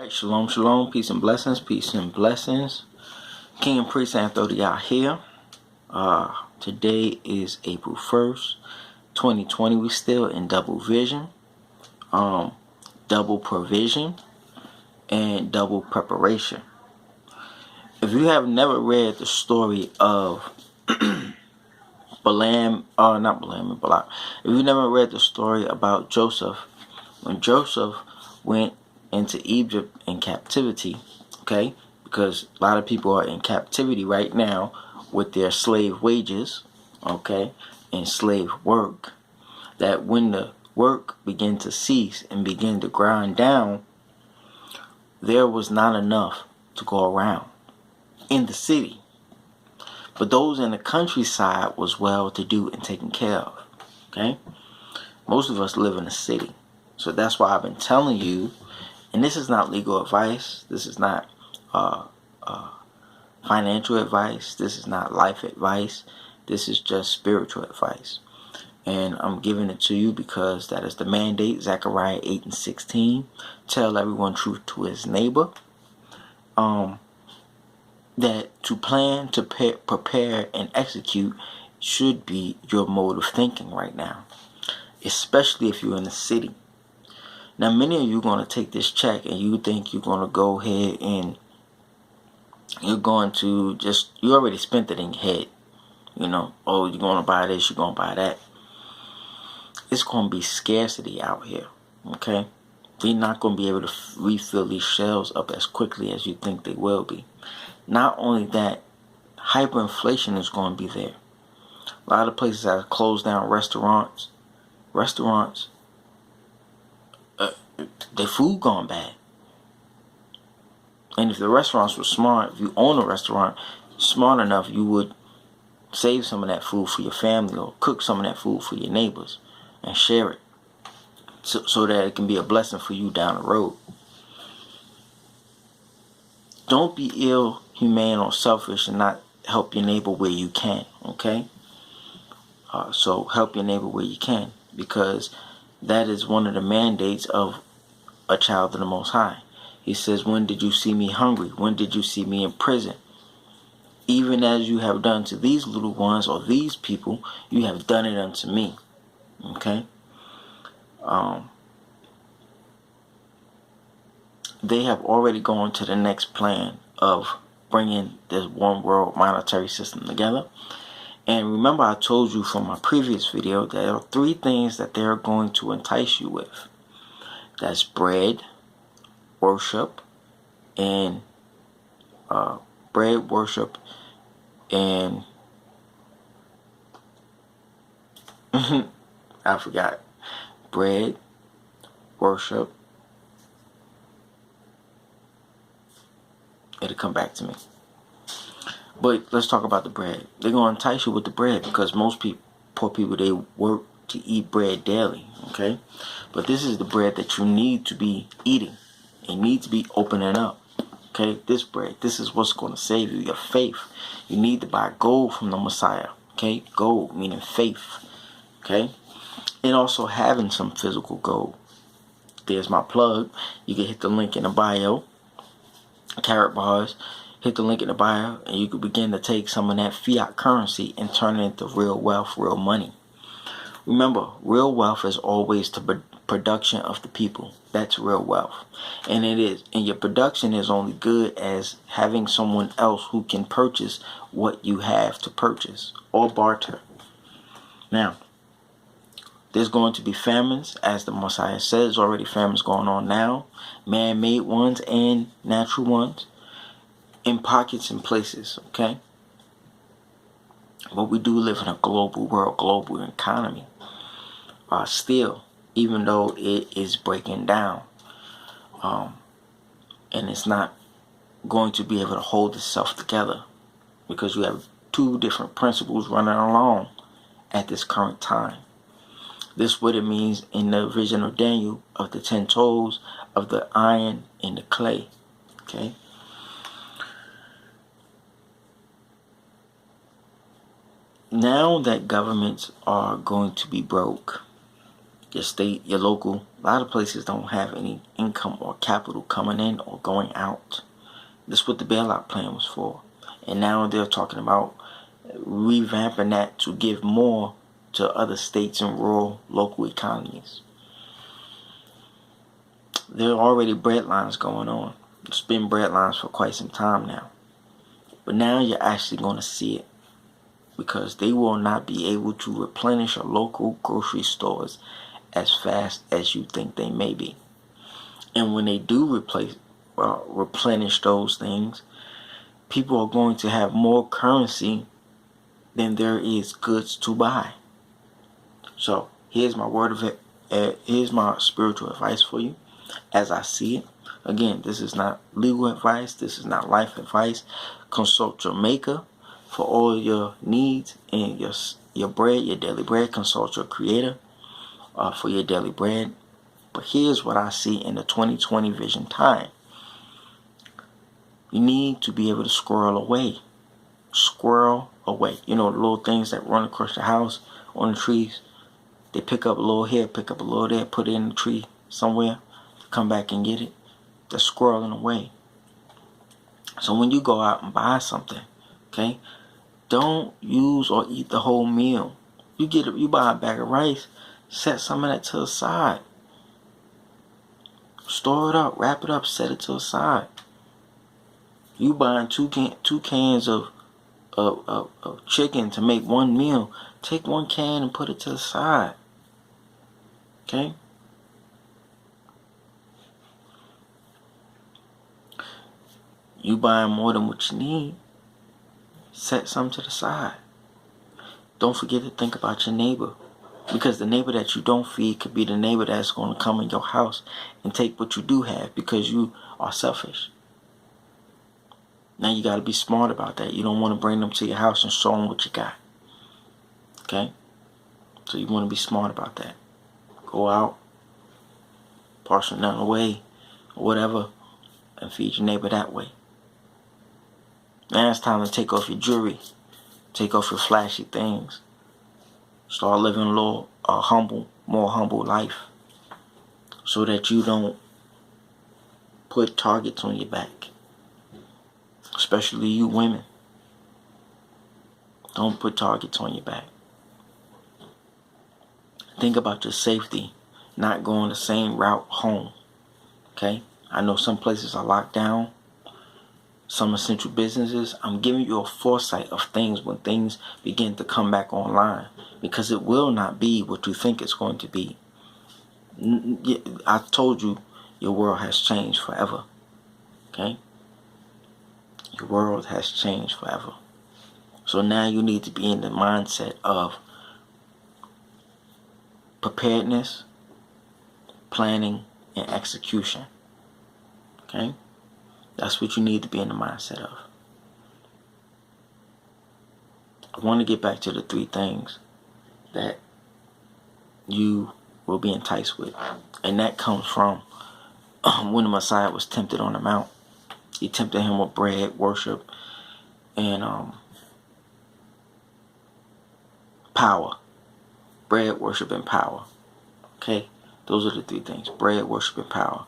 Shalom, shalom, peace and blessings, peace and blessings. King and Priest Anthothiyah here. Today is April 1st, 2020. We still in double vision, double provision, and double preparation. If you have never read the story of Balaam and Balak. If you never read the story about Joseph, when Joseph went into Egypt in captivity, okay, because a lot of people are in captivity right now with their slave wages, okay, and slave work, that when the work began to cease and begin to grind down, there was not enough to go around in the city. But those in the countryside was well to do and taken care of. Okay? Most of us live in a city. So that's why I've been telling you, and this is not legal advice, this is not financial advice, this is not life advice, this is just spiritual advice. And I'm giving it to you because that is the mandate, Zechariah 8:16. Tell everyone truth to his neighbor. That to plan, to prepare, and execute should be your mode of thinking right now, especially if you're in the city. Now, many of you are going to take this check and you think you're going to go ahead and you're going to you already spent it in your head. You know, oh, you're going to buy this, you're going to buy that. It's going to be scarcity out here, okay? They're not going to be able to refill these shelves up as quickly as you think they will be. Not only that, hyperinflation is going to be there. A lot of places have closed down restaurants. Their food gone bad. And if the restaurants were smart, if you own a restaurant, smart enough, you would save some of that food for your family or cook some of that food for your neighbors and share it so that it can be a blessing for you down the road. Don't be ill, humane, or selfish and not help your neighbor where you can, okay? So help your neighbor where you can, because that is one of the mandates of a child of the Most High. He says, when did you see me hungry? When did you see me in prison? Even as you have done to these little ones or these people, you have done it unto me, okay? They have already gone to the next plan of bringing this one world monetary system together. And remember, I told you from my previous video, there are 3 things that they're going to entice you with. That's bread, worship, and I forgot. Bread, worship. It'll come back to me. But let's talk about the bread. They're going to entice you with the bread because most poor people, they work to eat bread daily, okay? But this is the bread that you need to be eating. It needs to be opening up, okay? This bread, this is what's going to save you, your faith. You need to buy gold from the Messiah, okay? Gold, meaning faith, okay? And also having some physical gold. There's my plug. You can hit the link in the bio. Carrot bars, hit the link in the bio, and you can begin to take some of that fiat currency and turn it into real wealth, real money. Remember, real wealth is always the production of the people. That's real wealth. And it is. And your production is only good as having someone else who can purchase what you have to purchase or barter. Now, there's going to be famines, as the Messiah says. Already famines going on now, man-made ones and natural ones, in pockets and places, okay? But we do live in a global world, global economy. Still, even though it is breaking down, and it's not going to be able to hold itself together, because you have 2 different principles running along at this current time. This what it means in the vision of Daniel of the 10 toes of the iron and the clay. Okay. Now that governments are going to be broke, your state, your local A lot of places don't have any income or capital coming in or going out. That's what the bailout plan was for. And now they're talking about revamping that to give more to other states and rural local economies. There are already breadlines going on. It's been breadlines for quite some time now. But now you're actually going to see it, because they will not be able to replenish your local grocery stores as fast as you think they may be. And when they do replenish those things, people are going to have more currency than there is goods to buy. So here's my here's my spiritual advice for you as I see it. Again, this is not legal advice. This is not life advice. Consult your maker for all your needs and your bread, your daily bread. Consult your creator for your daily bread. But here's what I see in the 2020 vision time. You need to be able to squirrel away. Squirrel away. You know, the little things that run across the house on the trees. They pick up a little here, pick up a little there, put it in the tree somewhere, come back and get it. They're squirreling away. So when you go out and buy something, okay, don't use or eat the whole meal. You buy a bag of rice, set some of that to the side. Store it up, wrap it up, set it to the side. You buying two cans of chicken to make one meal. Take one can and put it to the side. Okay? You buying more than what you need. Set some to the side. Don't forget to think about your neighbor. Because the neighbor that you don't feed could be the neighbor that's going to come in your house and take what you do have because you are selfish. Now you got to be smart about that. You don't want to bring them to your house and show them what you got. Okay? So you want to be smart about that. Go out, parcel nothing away, or whatever, and feed your neighbor that way. Now it's time to take off your jewelry. Take off your flashy things. Start living a little more humble life, so that you don't put targets on your back. Especially you women. Don't put targets on your back. Think about your safety, not going the same route home. Okay? I know some places are locked down. Some essential businesses. I'm giving you a foresight of things when things begin to come back online. Because it will not be what you think it's going to be. I told you your world has changed forever. Okay? Your world has changed forever. So now you need to be in the mindset of preparedness, planning, and execution. Okay? That's what you need to be in the mindset of. I want to get back to the 3 things that you will be enticed with. And that comes from when the Messiah was tempted on the mount. He tempted him with bread, worship, and power. Bread, worship, and power. Okay? Those are the 3 things. Bread, worship, and power.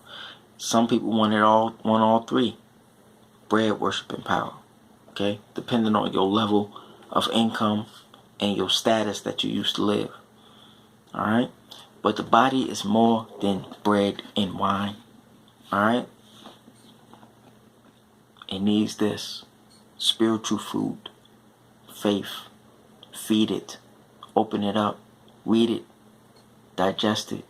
Some people want all 3. Bread, worship, and power. Okay? Depending on your level of income and your status that you used to live. Alright? But the body is more than bread and wine. Alright? It needs this spiritual food. Faith. Feed it. Open it up. Read it. Digest it.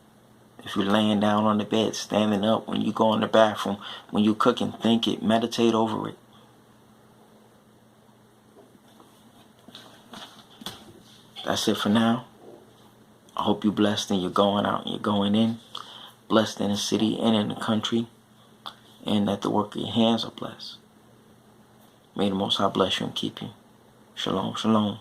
If you're laying down on the bed, standing up, when you go in the bathroom, when you cook and think it, meditate over it. That's it for now. I hope you're blessed and you're going out and you're going in. Blessed in the city and in the country. And that the work of your hands are blessed. May the Most High bless you and keep you. Shalom, shalom.